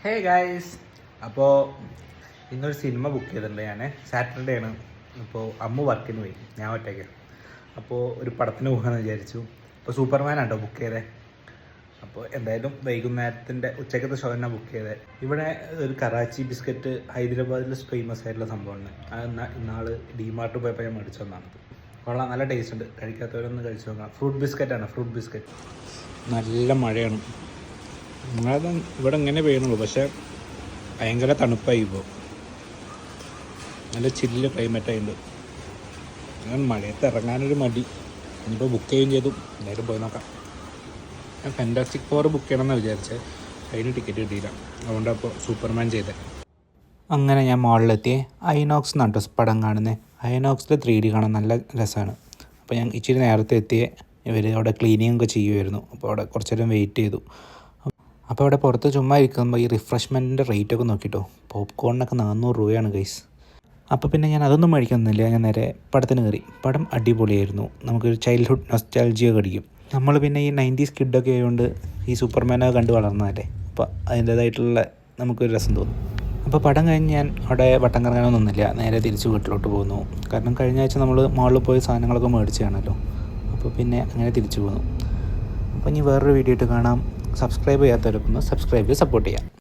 Hey guys, അപ്പോൾ ഇന്നൊരു cinema book ചെയ്തിട്ടുണ്ട്. ഞാൻ സാറ്റർഡേ ആണ്. അപ്പോൾ അമ്മ വർക്കിന് പോയി, ഞാൻ ഒറ്റയ്ക്ക്. അപ്പോൾ ഒരു പടത്തിന് പോകാമെന്ന് വിചാരിച്ചു. അപ്പോൾ സൂപ്പർമാനാണ് കേട്ടോ ബുക്ക് ചെയ്തത്. അപ്പോൾ എന്തായാലും വൈകുന്നേരത്തിൻ്റെ ഉച്ചക്കത്തെ ഷോ തന്നെ ബുക്ക് ചെയ്തത്. ഇവിടെ ഒരു കറാച്ചി ബിസ്ക്കറ്റ് ഹൈദരാബാദിൽ ഫേമസ് ആയിട്ടുള്ള സംഭവമാണ്. അത് ഇന്നാൾ ഡിമാർട്ട് പോയപ്പോൾ ഞാൻ മേടിച്ചു വന്നതാണ്. കൊള്ളാം, നല്ല ടേസ്റ്റ് ഉണ്ട്. കഴിക്കാത്തവരൊന്ന് കഴിച്ചു നോക്കാം. ഫ്രൂട്ട് ബിസ്ക്കറ്റാണ്, ഫ്രൂട്ട് ബിസ്ക്കറ്റ്. നല്ല മഴയാണ്. മഴ ഇവിടെ ഇങ്ങനെ പെയ്യണുള്ളൂ, പക്ഷേ ഭയങ്കര തണുപ്പായി. ഇപ്പോൾ നല്ല ചില്ല് ക്ലൈമറ്റായിട്ടുണ്ട്. ഞാൻ മഴയത്ത് ഇറങ്ങാനൊരു മടി. ഇനിയിപ്പോൾ ബുക്ക് ചെയ്യുകയും ചെയ്തു. എന്തായാലും പോയി നോക്കാം. ഞാൻ ഫാൻറ്റാസ്റ്റിക് ഫോർ ബുക്ക് ചെയ്യണമെന്നാണ് വിചാരിച്ചത്. അതിന് ടിക്കറ്റ് കിട്ടിയില്ല, അതുകൊണ്ടാണ് അപ്പോൾ സൂപ്പർമാൻ ചെയ്തത്. അങ്ങനെ ഞാൻ മോളിലെത്തി. ഐനോക്സ് എന്നാണ് കേട്ടോ പടം കാണുന്നത്. ഐനോക്സിൽ 3D കാണാൻ നല്ല രസമാണ്. അപ്പോൾ ഞാൻ ഇച്ചിരി നേരത്തെ എത്തിയേ. ഇവർ അവിടെ ക്ലീനിങ് ഒക്കെ ചെയ്യുമായിരുന്നു. അപ്പോൾ അവിടെ കുറച്ച് നേരം വെയിറ്റ് ചെയ്തു. അപ്പോൾ അവിടെ പുറത്ത് ചുമ്മാ ഇരിക്കുമ്പോൾ ഈ റിഫ്രഷ്മെൻറ്റിൻ്റെ റേറ്റൊക്കെ നോക്കിയിട്ടോ. പോപ്കോണിനൊക്കെ 400 രൂപയാണ് ഗൈസ്. അപ്പോൾ പിന്നെ ഞാൻ അതൊന്നും മേടിക്കുന്നില്ല. ഞാൻ നേരെ പടത്തിന് കയറി. പടം അടിപൊളിയായിരുന്നു. നമുക്കൊരു ചൈൽഡ്ഹുഡ് നൊസ്റ്റാൾജിയൊക്കെ അടിക്കും. നമ്മൾ പിന്നെ ഈ 90s കിഡൊക്കെ ആയതുകൊണ്ട് ഈ സൂപ്പർമാനൊക്കെ കണ്ട് വളർന്നതല്ലേ. അപ്പോൾ അതിൻ്റേതായിട്ടുള്ള നമുക്കൊരു രസം തോന്നും. അപ്പോൾ പടം കഴിഞ്ഞ് ഞാൻ അവിടെ വട്ടം കറങ്ങാനൊന്നും നിന്നില്ല. നേരെ തിരിച്ച് വീട്ടിലോട്ട് പോകുന്നു. കാരണം കഴിഞ്ഞ ആഴ്ച നമ്മൾ മാളിൽ പോയി സാധനങ്ങളൊക്കെ മേടിച്ചാണല്ലോ. അപ്പോൾ പിന്നെ അങ്ങനെ തിരിച്ചു പോകുന്നു. അപ്പോൾ ഇനി വേറൊരു വീഡിയോ ആയിട്ട് കാണാം. സബ്സ്ക്രൈബ് ചെയ്യാത്തവരൊക്കെ ഒന്ന് സബ്സ്ക്രൈബ് ചെയ്ത് സപ്പോർട്ട് ചെയ്യാം.